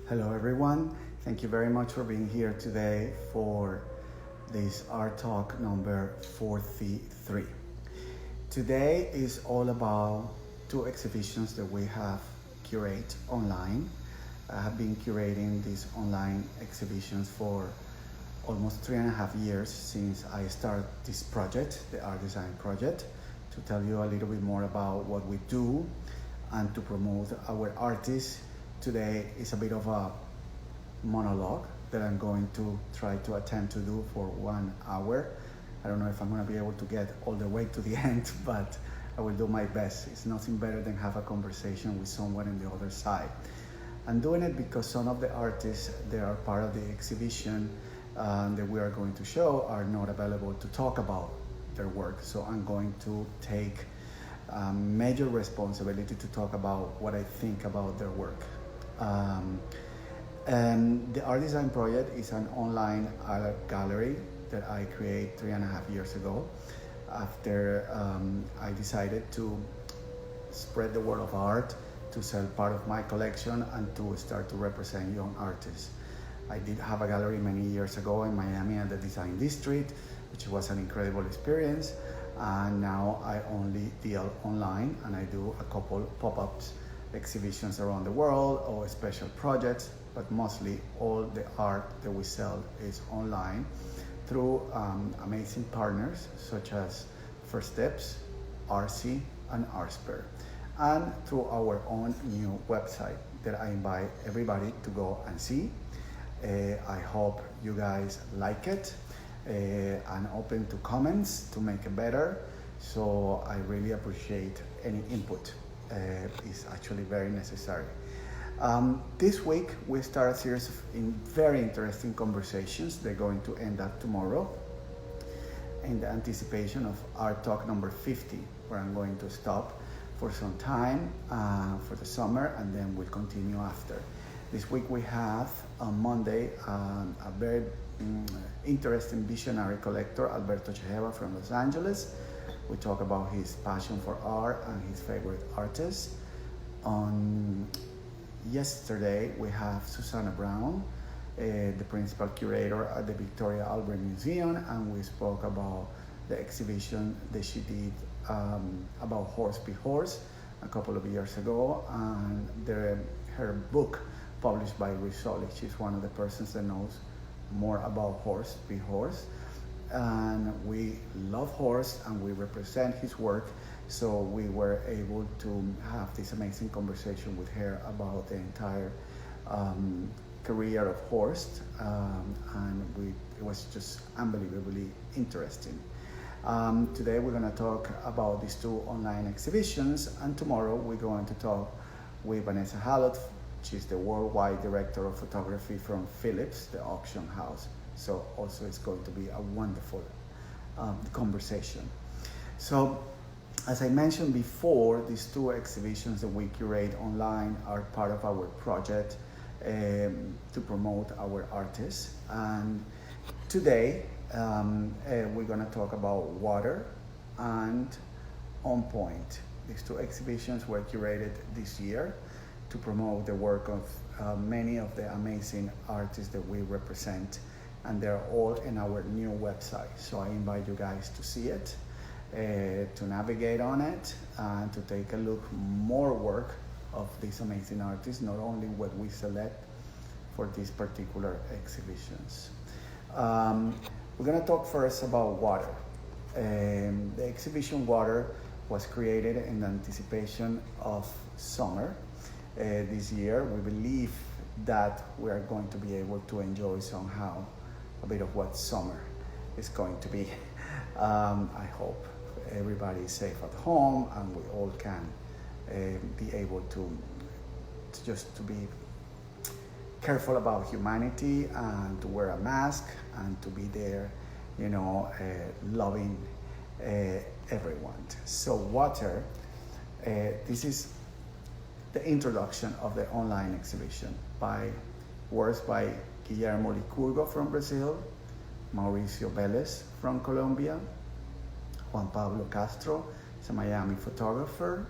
Hello everyone, thank you very much for being here today for this art talk number 43. Today is all about two exhibitions that we have curated online. I have been curating these online exhibitions for almost 3.5 years since I started this project, the art design project, to tell you a little bit more about what we do and to promote our artists. Today is a bit of a monologue that I'm going to try to attempt to do for 1 hour. I don't know if I'm going to be able to get all the way to the end, but I will do my best. It's nothing better than have a conversation with someone on the other side. I'm doing it because some of the artists that are part of the exhibition that we are going to show are not available to talk about their work. So I'm going to take major responsibility to talk about what I think about their work. And the art design project is an online art gallery that I created 3.5 years ago after I decided to spread the word of art, to sell part of my collection and to start to represent young artists. I did have a gallery many years ago in Miami at the Design District, which was an incredible experience. And now I only deal online and I do a couple pop-ups exhibitions around the world or special projects, but mostly all the art that we sell is online through amazing partners such as First Steps, RC, and Artsper, and through our own new website that I invite everybody to go and see. I hope you guys like it and open to comments to make it better. So I really appreciate any input. Is actually very necessary. This week we start a series of very interesting conversations. They're going to end up tomorrow in the anticipation of Art Talk number 50, where I'm going to stop for some time for the summer and then we'll continue after. This week we have on Monday a very interesting visionary collector, Alberto Cheheva from Los Angeles. We talk about his passion for art and his favorite artists. On yesterday, we have Susanna Brown, the principal curator at the Victoria Albert Museum, and we spoke about the exhibition that she did about Horse Be Horse a couple of years ago, and her book published by Risoli. She's one of the persons that knows more about Horse Be Horse. And we love Horst and we represent his work, so we were able to have this amazing conversation with her about the entire career of Horst, and it was just unbelievably interesting. Today we're going to talk about these two online exhibitions, and tomorrow we're going to talk with Vanessa Hallett. She's the worldwide director of photography from Philips, the auction house. So also it's going to be a wonderful conversation. So as I mentioned before, these two exhibitions that we curate online are part of our project to promote our artists. And today we're going to talk about Water and On Point. These two exhibitions were curated this year to promote the work of many of the amazing artists that we represent, and they're all in our new website. So I invite you guys to see it, to navigate on it, and to take a look more work of these amazing artists, not only what we select for these particular exhibitions. We're gonna talk first about Water. The exhibition Water was created in anticipation of summer. This year, we believe that we are going to be able to enjoy somehow a bit of what summer is going to be. I hope everybody is safe at home and we all can be able to be careful about humanity and to wear a mask and to be there, loving everyone. So Water, this is the introduction of the online exhibition by works by Guillermo Licurgo from Brazil, Mauricio Vélez from Colombia, Juan Pablo Castro is a Miami photographer,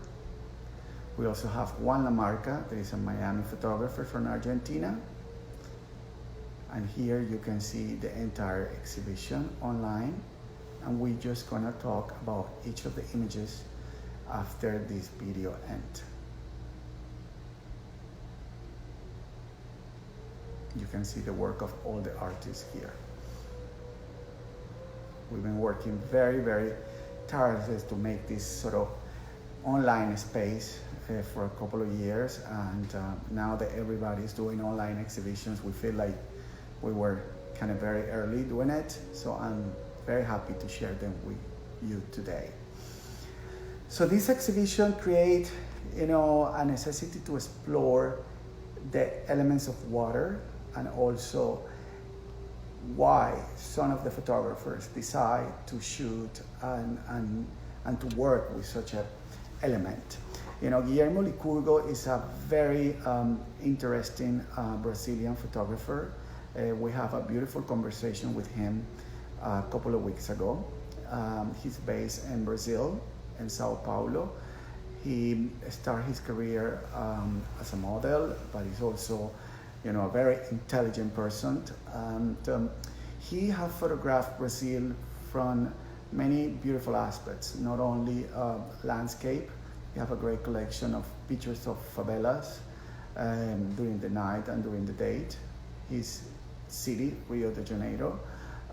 We also have Juan Lamarca, that is a Miami photographer from Argentina. And here you can see the entire exhibition online. And we're just gonna talk about each of the images after this video ends. You can see the work of all the artists here. We've been working very, very tirelessly to make this sort of online space for a couple of years, and now that everybody's doing online exhibitions, we feel like we were kind of very early doing it, so I'm very happy to share them with you today. So this exhibition creates, a necessity to explore the elements of water, and also why some of the photographers decide to shoot and to work with such an element. Guillermo Licurgo is a very interesting Brazilian photographer. We have a beautiful conversation with him a couple of weeks ago. He's based in Brazil, in Sao Paulo. He started his career as a model, but he's also a very intelligent person. And he has photographed Brazil from many beautiful aspects, not only landscape. He has a great collection of pictures of favelas during the night and during the day. His city, Rio de Janeiro,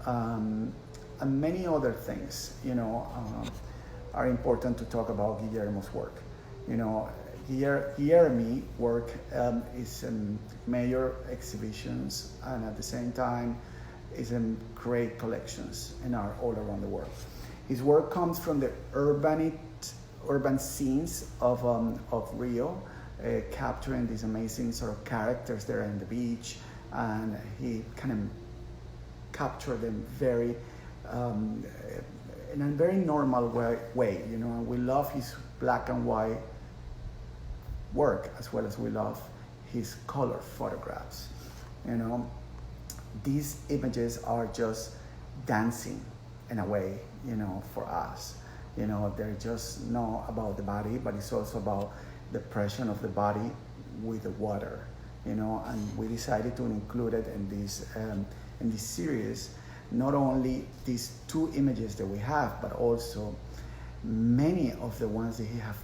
and many other things, are important to talk about Guillermo's work. Guillermo's work is in major exhibitions, and at the same time is in great collections and are all around the world. His work comes from the urban scenes of Rio, capturing these amazing sort of characters there on the beach, and he kind of captured them very in a very normal way. And we love his black and white work as well as we love his color photographs. These images are just dancing in a way, for us. They're just not about the body, but it's also about the pressure of the body with the water, and we decided to include it in this series, not only these two images that we have, but also many of the ones that he have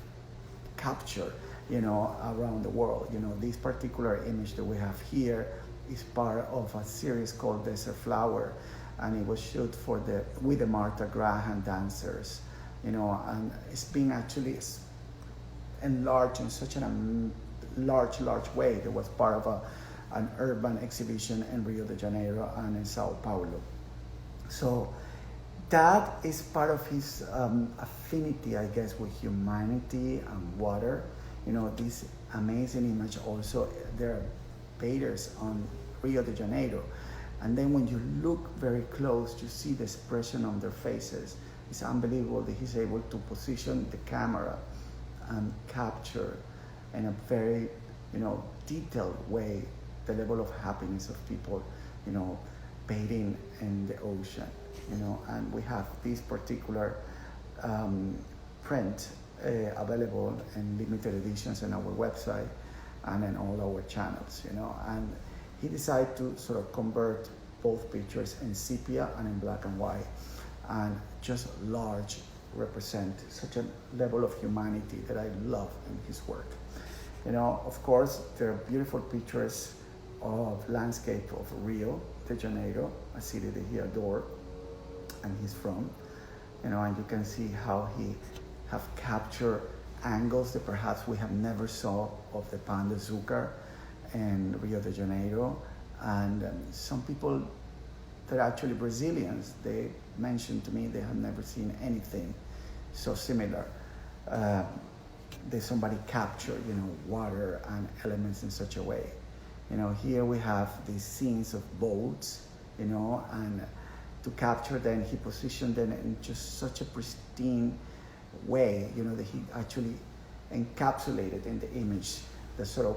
captured, around the world. This particular image that we have here is part of a series called Desert Flower, and it was shot with the Martha Graham dancers, and it's been actually enlarged in such a large way that was part of an urban exhibition in Rio de Janeiro and in Sao Paulo. So that is part of his affinity, I guess, with humanity and water. This amazing image also, there are bathers on Rio de Janeiro. And then when you look very close, you see the expression on their faces. It's unbelievable that he's able to position the camera and capture in a very, detailed way the level of happiness of people, bathing in the ocean, and we have this particular print available in limited editions on our website and in all our channels, and he decided to sort of convert both pictures in sepia and in black and white, and just large represent such a level of humanity that I love in his work. Of course, there are beautiful pictures of landscape of Rio de Janeiro, a city that he adored and he's from, and you can see how he have captured angles that perhaps we have never saw of the Pan de Azúcar in Rio de Janeiro. And some people that are actually Brazilians, they mentioned to me they have never seen anything so similar. That somebody captured, water and elements in such a way. Here we have these scenes of boats, and to capture them, he positioned them in just such a pristine way, that he actually encapsulated in the image the sort of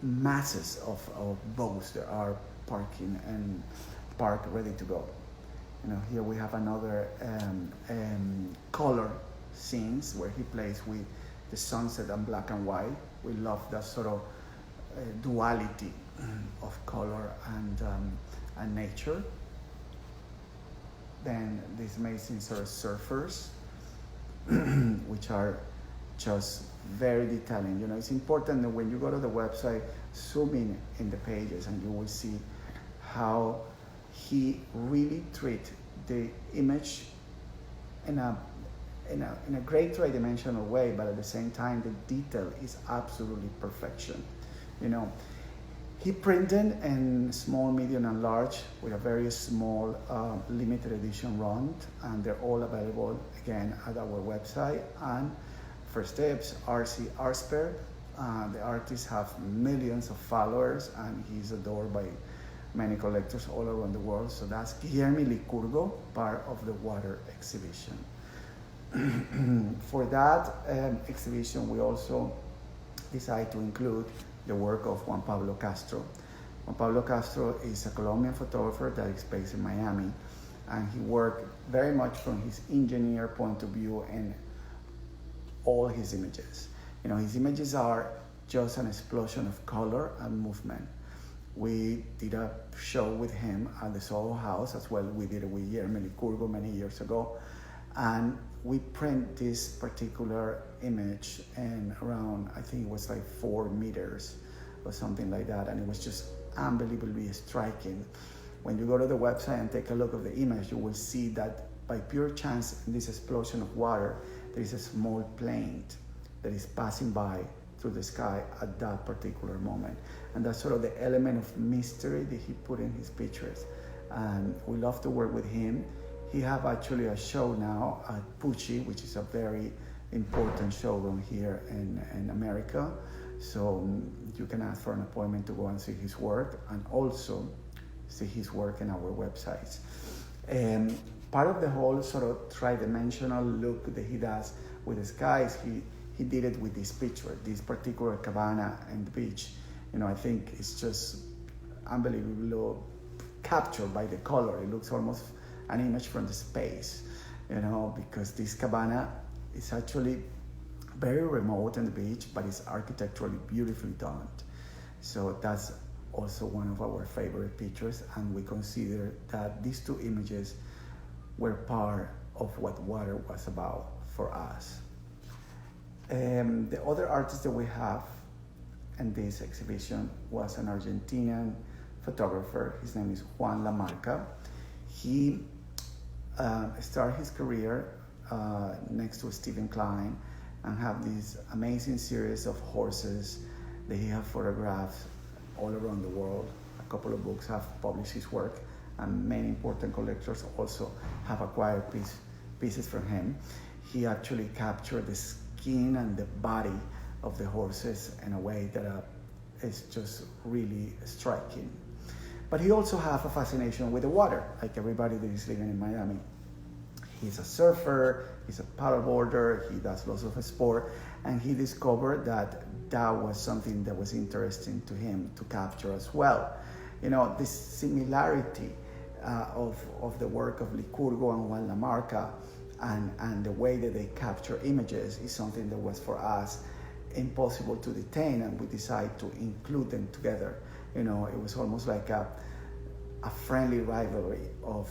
masses of boats that are parking and parked ready to go. Here we have another color scenes where he plays with the sunset and black and white. We love that sort of duality of color and nature. Then these amazing sort of surfers, which are just very detailing. It's important that when you go to the website, zoom in the pages, and you will see how he really treats the image in a great three-dimensional way, but at the same time, the detail is absolutely perfection. He printed in small, medium, and large with a very small limited edition run, and they're all available again at our website. And First Steps, RC Arsper. The artist have millions of followers, and he's adored by many collectors all around the world. So that's Guillermo Licurgo, part of the water exhibition. For that exhibition, we also decided to include the work of Juan Pablo Castro. Juan Pablo Castro is a Colombian photographer that is based in Miami, and he worked very much from his engineer point of view in all his images. His images are just an explosion of color and movement. We did a show with him at the Soho House as well. We did it with Guillermo Licurgo many years ago. And we print this particular image in around, I think it was like 4 meters or something like that. And it was just unbelievably striking. When you go to the website and take a look at the image, you will see that by pure chance in this explosion of water, there is a small plane that is passing by through the sky at that particular moment. And that's sort of the element of mystery that he put in his pictures. And we love to work with him. He have actually a show now at Pucci, which is a very important showroom here in America. So you can ask for an appointment to go and see his work, and also see his work in our websites. Part of the whole sort of tri-dimensional look that he does with the skies, he did it with this picture, this particular cabana and the beach. I think it's just unbelievably captured by the color. It looks almost an image from the space, because this cabana is actually very remote on the beach, but it's architecturally beautifully done. So that's also one of our favorite pictures, and we consider that these two images were part of what water was about for us. The other artist that we have in this exhibition was an Argentinian photographer. His name is Juan Lamarca. He started his career next to Stephen Klein and have this amazing series of horses that he have photographed all around the world. A couple of books have published his work, and many important collectors also have acquired pieces from him. He actually captured the skin and the body of the horses in a way that is just really striking. But he also has a fascination with the water, like everybody that is living in Miami. He's a surfer, he's a paddleboarder, he does lots of sport, and he discovered that was something that was interesting to him to capture as well. This similarity of the work of Licurgo and Juan Lamarca and the way that they capture images is something that was for us impossible to detain, and we decided to include them together. It was almost like a friendly rivalry of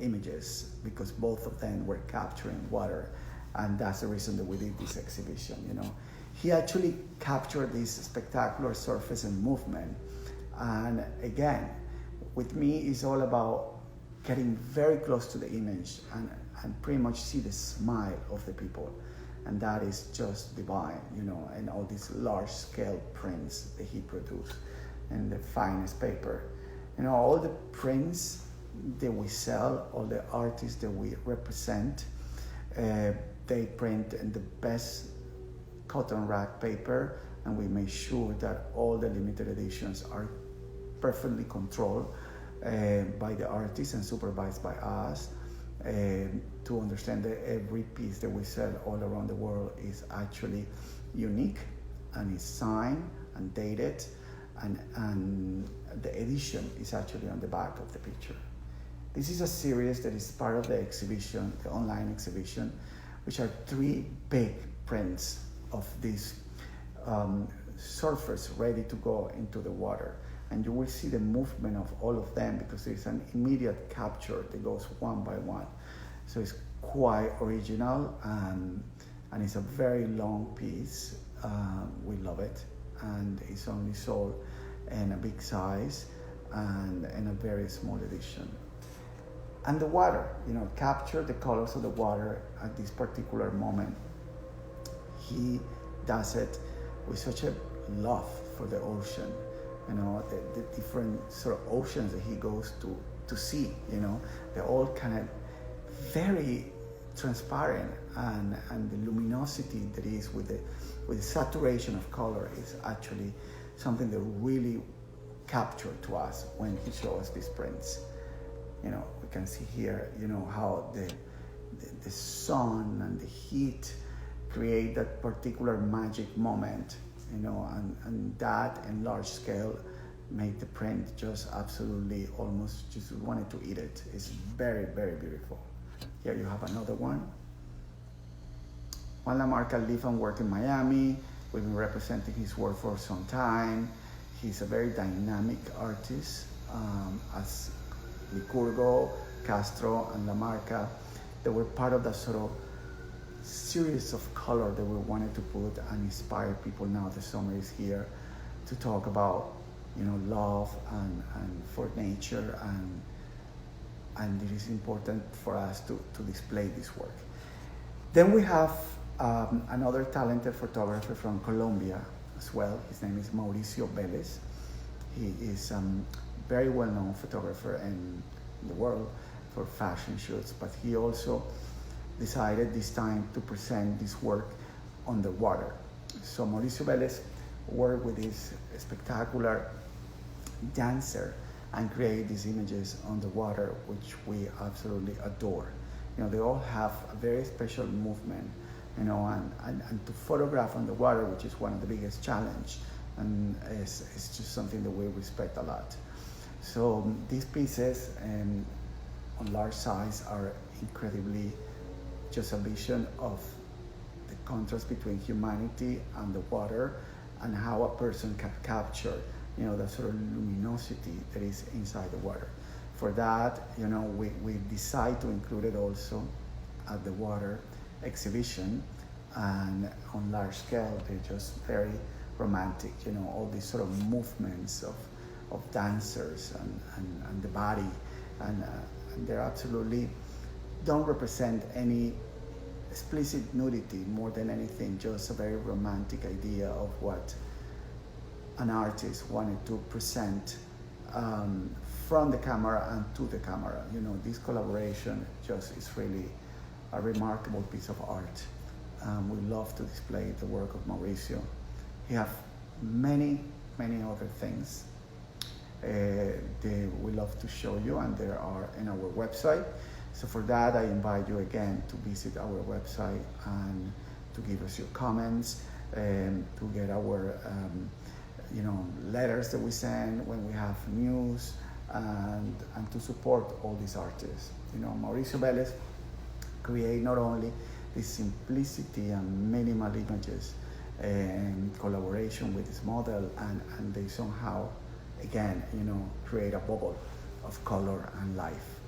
images, because both of them were capturing water, and that's the reason that we did this exhibition. He actually captured this spectacular surface and movement, and again, with me, it's all about getting very close to the image and pretty much see the smile of the people, and that is just divine, and all these large-scale prints that he produced and the finest paper. All the prints that we sell, all the artists that we represent, they print in the best cotton rag paper, and we make sure that all the limited editions are perfectly controlled by the artists and supervised by us, to understand that every piece that we sell all around the world is actually unique and is signed and dated, and the edition is actually on the back of the picture. This is a series that is part of the exhibition, the online exhibition, which are 3 big prints of these surfers ready to go into the water. And you will see the movement of all of them because there's an immediate capture that goes one by one. So it's quite original, and it's a very long piece. We love it, and it's only sold in a big size and in a very small edition. And the water, capture the colors of the water at this particular moment. He does it with such a love for the ocean, the different sort of oceans that he goes to see, they're all kind of very transparent, and the luminosity that is with the saturation of color is actually something that really captured to us when he shows us these prints. We can see here, how the sun and the heat create that particular magic moment, and that in large scale make the print just absolutely almost just wanted to eat it. It's very, very beautiful. Here you have another one. Juan Lamarca lives and works in Miami. We've been representing his work for some time. He's a very dynamic artist, as Licurgo, Castro, and Lamarca. They were part of that sort of series of color that we wanted to put and inspire people. Now the summer is here to talk about, love and for nature, and it is important for us to display this work. Then we have another talented photographer from Colombia as well. His name is Mauricio Vélez. He is very well-known photographer in the world for fashion shoots, but he also decided this time to present this work on the water. So Mauricio Vélez worked with this spectacular dancer and create these images on the water, which we absolutely adore. They all have a very special movement, and to photograph on the water, which is one of the biggest challenge, and it's just something that we respect a lot. So these pieces on large size are incredibly just a vision of the contrast between humanity and the water, and how a person can capture that sort of luminosity that is inside the water. For that, we decide to include it also at the water exhibition, and on large scale, they're just very romantic, all these sort of movements of dancers and the body, and they're absolutely don't represent any explicit nudity more than anything, just a very romantic idea of what an artist wanted to present from the camera and to the camera. This collaboration just is really a remarkable piece of art. We love to display the work of Mauricio. He has many, many other things we love to show you, and they are in our website. So for that, I invite you again to visit our website and to give us your comments, and to get our letters that we send when we have news, and to support all these artists. Mauricio Vélez create not only the simplicity and minimal images in collaboration with his model, and they somehow, again, create a bubble of color and life.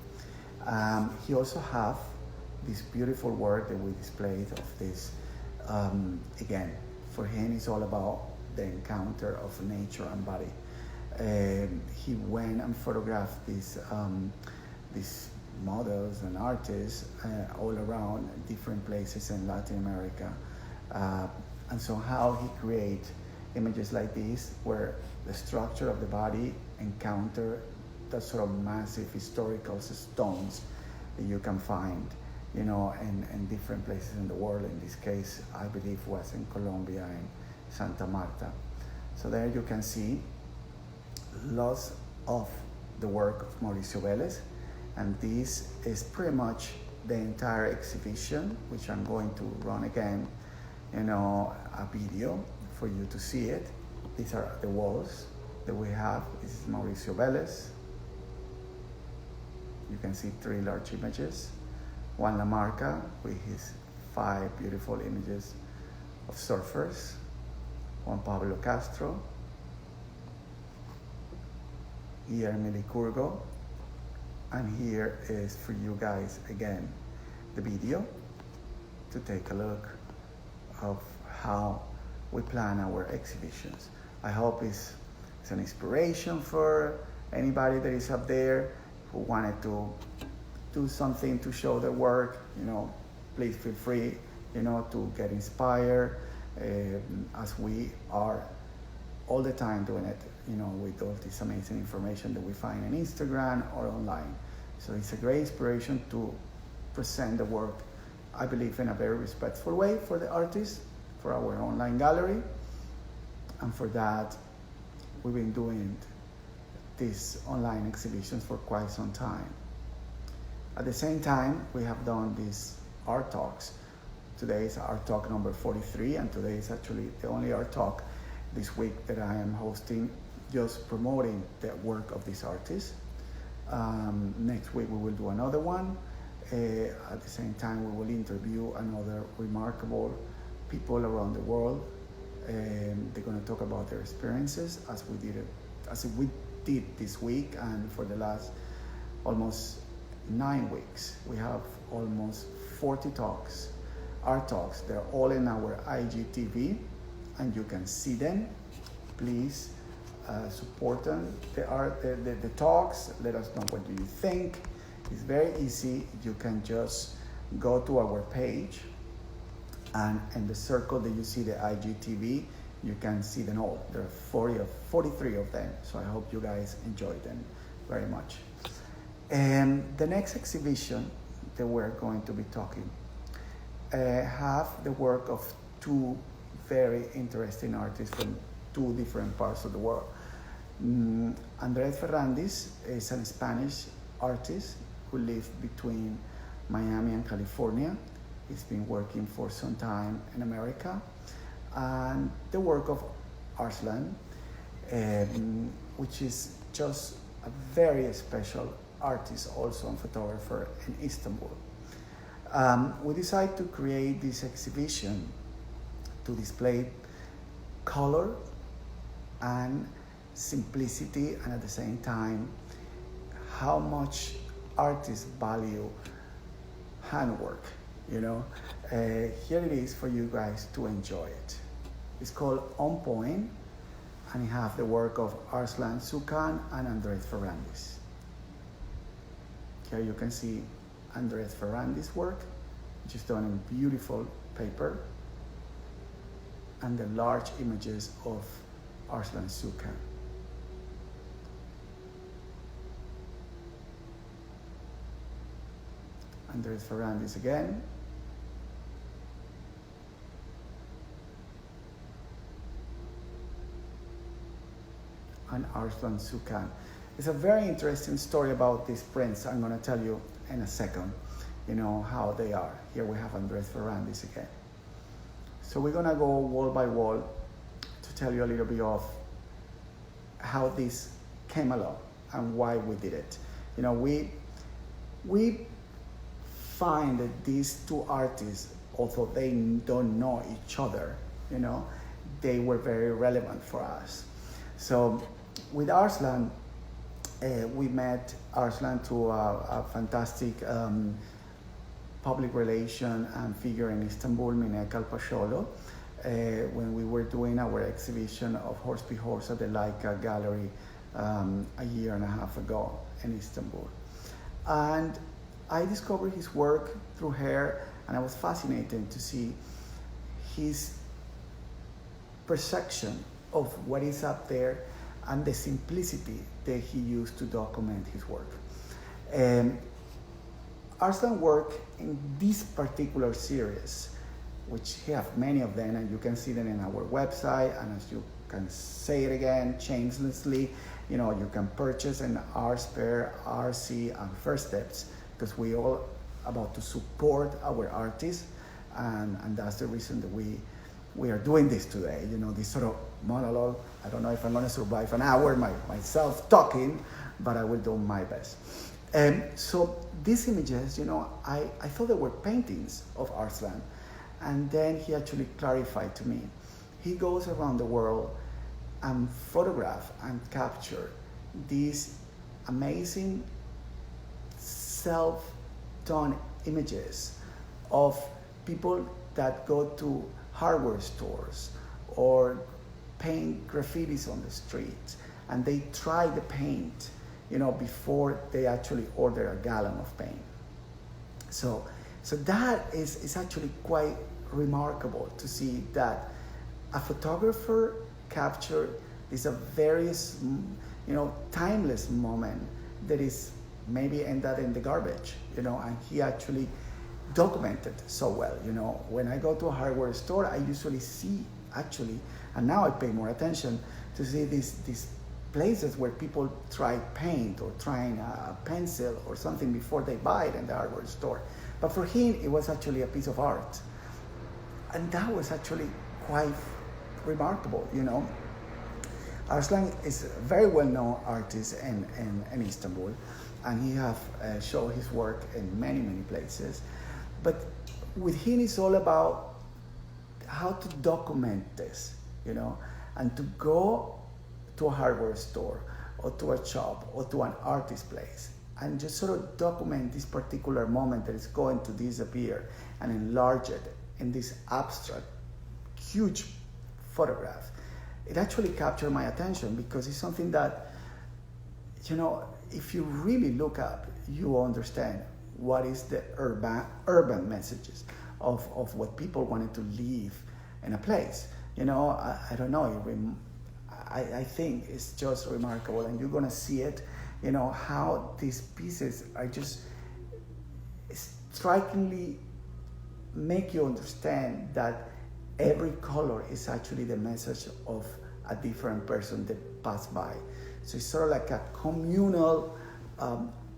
He also have this beautiful work that we displayed of this, again, for him it's all about the encounter of nature and body. He went and photographed these models and artists all around different places in Latin America. And so how he create images like these, where the structure of the body encounter that sort of massive historical stones that you can find, in different places in the world. In this case, I believe was in Colombia, in Santa Marta. So there you can see lots of the work of Mauricio Vélez, and this is pretty much the entire exhibition, which I'm going to run again, a video for you to see it. These are the walls that we have. This is Mauricio Vélez. You can see 3 large images. Juan Lamarca with his 5 beautiful images of surfers, Juan Pablo Castro, here Emily Curgo, and here is for you guys again the video to take a look of how we plan our exhibitions. I hope it's an inspiration for anybody that is up there who wanted to do something to show their work. Please feel free, to get inspired, as we are all the time doing it, with all this amazing information that we find on Instagram or online. So it's a great inspiration to present the work, I believe, in a very respectful way for the artists, for our online gallery. And for that, we've been doing these online exhibitions for quite some time. At the same time, we have done these art talks. Today is art talk number 43, and today is actually the only art talk this week that I am hosting, just promoting the work of these artists. Next week we will do another one. At the same time, we will interview another remarkable people around the world. They're going to talk about their experiences as we did this week, and for the last almost 9 weeks. We have almost 40 talks, art talks. They're all in our IGTV, and you can see them. Please support them. The talks. Let us know what do you think. It's very easy. You can just go to our page, and in the circle that you see the IGTV, you can see them all. There are 43 of them. So I hope you guys enjoy them very much. And the next exhibition that we're going to be talking have the work of 2 very interesting artists from 2 different parts of the world. Andrés Ferrandis is a Spanish artist who lives between Miami and California. He's been working for some time in America. And the work of Arslan, which is just a very special artist, also a photographer in Istanbul. We decided to create this exhibition to display color and simplicity, and at the same time, how much artists value handwork. Here it is for you guys to enjoy it. It's called On Point, and you have the work of Arslan Sukan and Andrés Ferrandis. Here you can see Andrés Ferrandis' work, which is done in beautiful paper, and the large images of Arslan Sukan. Andrés Ferrandis again. And Arslan Sukan. It's a very interesting story about these prints. I'm going to tell you in a second, how they are. Here we have Andrés Ferrandis again. So we're going to go wall by wall to tell you a little bit of how this came along and why we did it. We find that these 2 artists, although they don't know each other, they were very relevant for us. So with Arslan, we met Arslan through a fantastic public relation and figure in Istanbul, Mine Kalpasholo, when we were doing our exhibition of Horse Be Horse at the Laika Gallery a year and a half ago in Istanbul. And I discovered his work through her, and I was fascinated to see his perception of what is up there and the simplicity that he used to document his work. Arslan work in this particular series, which he have many of them, and you can see them in our website, and as you can say it again, changelessly, you can purchase an R-Spare, RC, and First Steps, because we all about to support our artists, and that's the reason that we are doing this today, this sort of monologue. I don't know if I'm going to survive an hour myself talking, but I will do my best. So these images, I thought they were paintings of Arslan, And then he actually clarified to me. He goes around the world and photograph and capture these amazing self-done images of people that go to hardware stores or paint graffitis on the streets, and they try the paint, before they actually order a gallon of paint. So that is actually quite remarkable to see that a photographer captured this a very, timeless moment that is maybe ended in the garbage, and he actually documented so well. When I go to a hardware store, I usually see actually, and now I pay more attention to see these places where people try paint or trying a pencil or something before they buy it in the hardware store. But for him, it was actually a piece of art. And that was actually quite remarkable, Arslan is a very well-known artist in Istanbul, and he have shown his work in many, many places. But with him, it's all about how to document this, and to go to a hardware store or to a shop or to an artist place and just sort of document this particular moment that is going to disappear and enlarge it in this abstract, huge photograph. It actually captured my attention because it's something that, if you really look up, you understand what is the urban messages of what people wanted to leave in a place. I don't know, I think it's just remarkable, and you're gonna see it, how these pieces are just strikingly make you understand that every color is actually the message of a different person that passed by. So it's sort of like a communal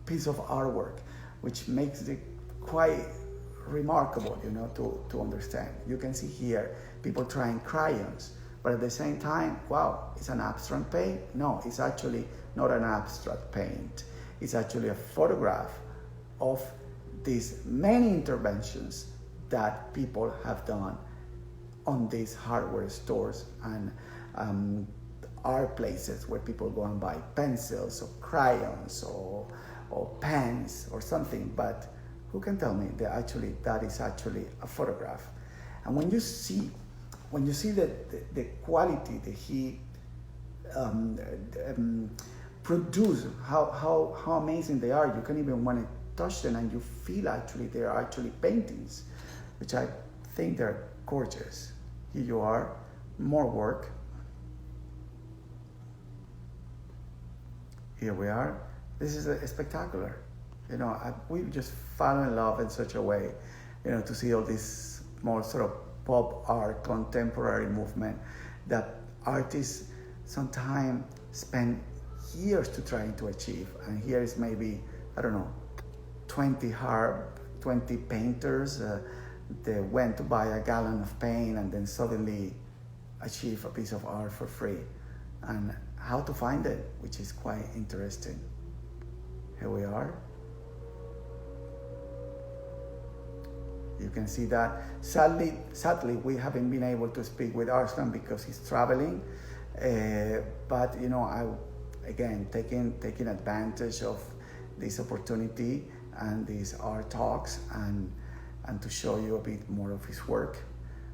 piece of artwork, which makes it quite remarkable, to understand. You can see here people trying crayons, but at the same time, wow, it's an abstract paint? No, it's actually not an abstract paint. It's actually a photograph of these many interventions that people have done on these hardware stores and art places where people go and buy pencils or crayons or pens or something. But who can tell me that is actually a photograph? And when you see the quality that he produced, how amazing they are, you can even want to touch them, and you feel actually they are actually paintings, which I think they're gorgeous. Here you are, more work. Here we are. This is spectacular. We just fell in love in such a way, to see all this more sort of pop art, contemporary movement that artists sometimes spend years to trying to achieve. And here is maybe, 20 painters they went to buy a gallon of paint and then suddenly achieve a piece of art for free. And how to find it, which is quite interesting. Here we are. You can see that. Sadly, we haven't been able to speak with Arslan because he's traveling. But I, again, taking advantage of this opportunity and these art talks and to show you a bit more of his work,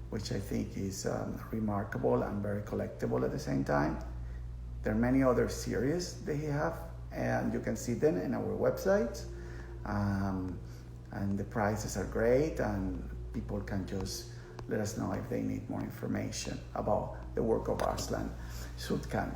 which I think is remarkable and very collectible at the same time. There are many other series that he have, and you can see them in our website. And the prices are great, and people can just let us know if they need more information about the work of Arslan Sultan.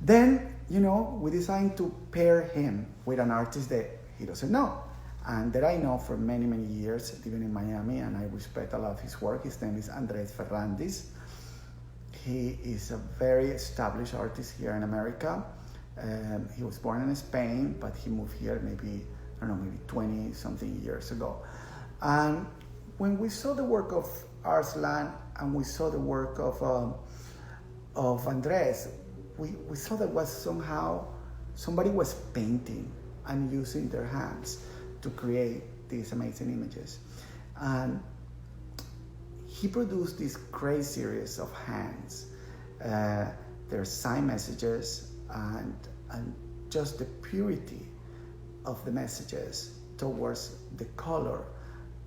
Then, we decided to pair him with an artist that he doesn't know, and that I know for many, many years, living in Miami, and I respect a lot of his work. His name is Andres Ferrandis. He is a very established artist here in America. He was born in Spain, but he moved here maybe 20 something years ago. And when we saw the work of Arslan and we saw the work of Andres, we saw that was somehow somebody was painting and using their hands to create these amazing images. And he produced this great series of hands. Their sign messages and just the purity of the messages towards the color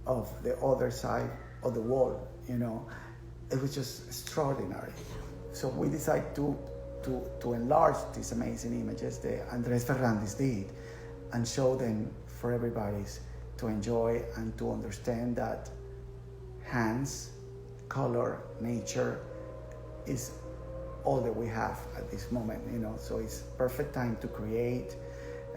of the other side of the wall, It was just extraordinary. So we decided to enlarge these amazing images that Andres Ferrandis did and show them for everybody to enjoy and to understand that hands, color, nature is all that we have at this moment, So it's perfect time to create,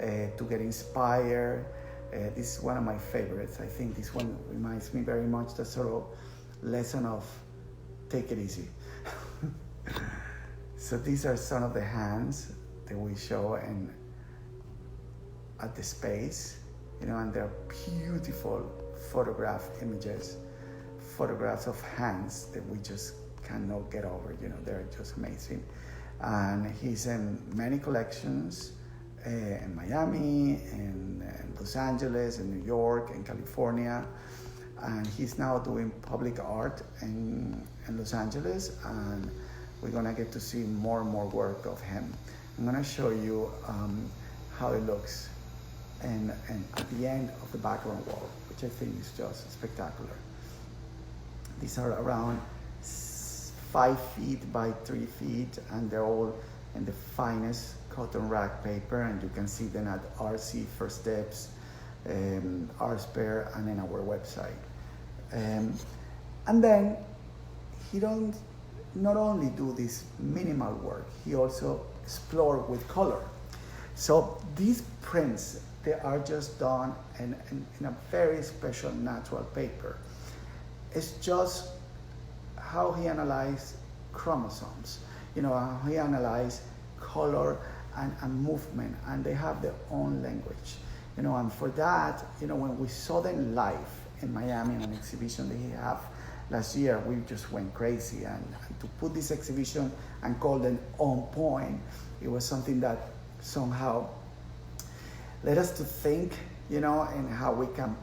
to get inspired. This is one of my favorites. I think this one reminds me very much the sort of lesson of take it easy. So these are some of the hands that we show at the space, and they're beautiful photographs of hands that we just cannot get over, they're just amazing. And he's in many collections in Miami, in Los Angeles, in New York, in California. And he's now doing public art in Los Angeles, and we're gonna get to see more and more work of him. I'm gonna show you how it looks and at the end of the background wall, which I think is just spectacular. These are around 5 feet by 3 feet, and they're all in the finest cotton rag paper, and you can see them at RC First Steps, RSPARE, and in our website. And then he don't not only do this minimal work, he also explore with color. So these prints, they are just done in a very special natural paper. It's just how he analyzed chromosomes, how he analyzed color and movement, and they have their own language, and for that, when we saw them live in Miami in an exhibition that he had last year, we just went crazy, and to put this exhibition and call them On Point, it was something that somehow led us to think, and how we can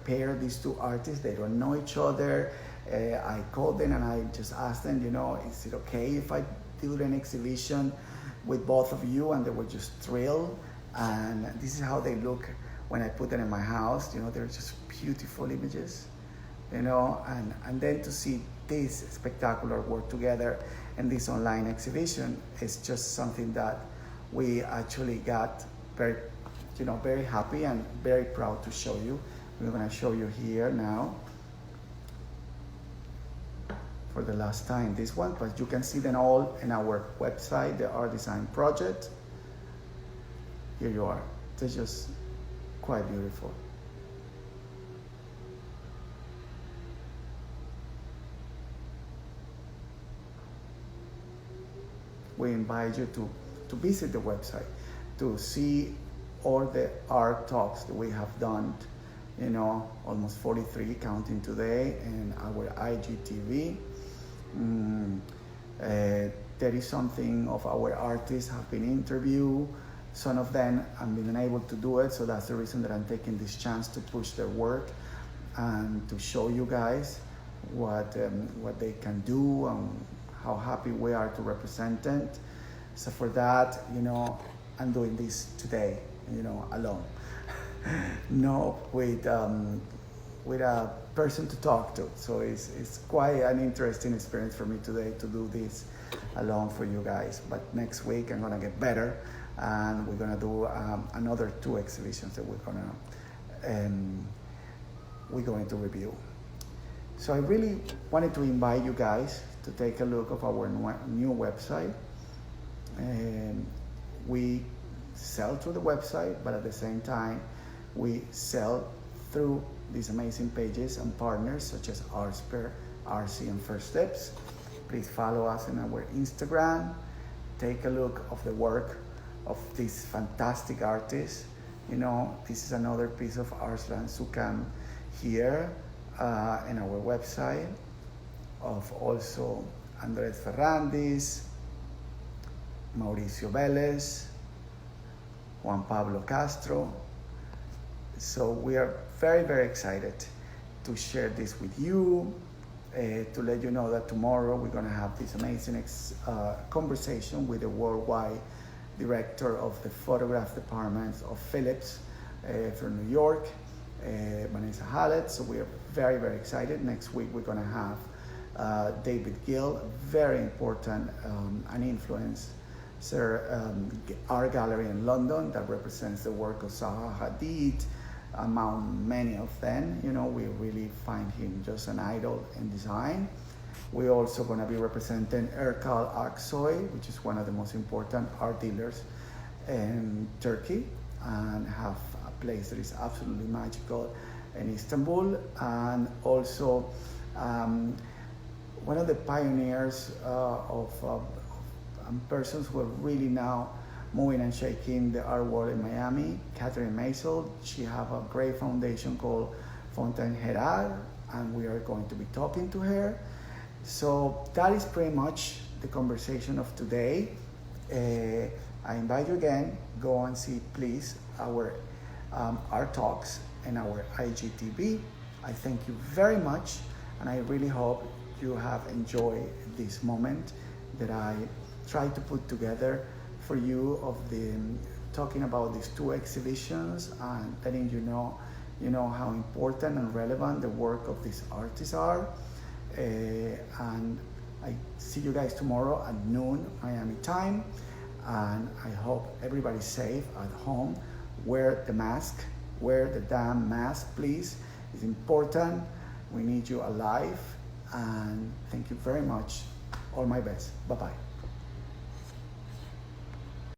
pair these two artists. They don't know each other. I called them and I just asked them, is it okay if I do an exhibition with both of you? And they were just thrilled. And this is how they look when I put them in my house. They're just beautiful images, and then to see this spectacular work together in this online exhibition is just something that we actually got very happy and very proud to show you. We're going to show you here now for the last time this one, but you can see them all in our website, the Art Design Project. Here you are. They're just quite beautiful. We invite you to visit the website, to see all the art talks that we have done, almost 43 counting today, and our IGTV. There is something of our artists have been interviewed. Some of them have been unable to do it, so that's the reason that I'm taking this chance to push their work and to show you guys what they can do and how happy we are to represent it. So for that, I'm doing this today, alone. No, with a person to talk to. So it's quite an interesting experience for me today to do this alone for you guys. But next week I'm gonna get better, and we're gonna do another 2 exhibitions that we're going to review. So I really wanted to invite you guys to take a look of our new website. We sell through the website, but at the same time, we sell through these amazing pages and partners such as RSPARE, RC, and First Steps. Please follow us on our Instagram. Take a look of the work of these fantastic artists. This is another piece of Arslan Sukan here in our website, of also Andres Ferrandis, Mauricio Vélez, Juan Pablo Castro. So we are very, very excited to share this with you. to let you know that tomorrow we're going to have this amazing conversation with the worldwide director of the photograph department of Philips from New York, Vanessa Hallett. So we are very, very excited. Next week we're going to have David Gill, very important and influencer art gallery in London that represents the work of Zaha Hadid, among many of them. You know, we really find him just an idol in design. We're also going to be representing Erkal Aksoy, which is one of the most important art dealers in Turkey, and have a place that is absolutely magical in Istanbul. And also one of the pioneers of persons who are really now moving and shaking the art world in Miami, Catherine Maisel. She have a great foundation called Fontaine Gerard, and we are going to be talking to her. So that is pretty much the conversation of today. I invite you again, go and see please our art talks and our IGTV. I thank you very much, and I really hope you have enjoyed this moment that I tried to put together for you of the talking about these two exhibitions and letting you know how important and relevant the work of these artists are. And I see you guys tomorrow at noon Miami time, and I hope everybody's safe at home. Wear the mask, wear the damn mask, please. It's important. We need you alive, and thank you very much. All my best. Bye-bye.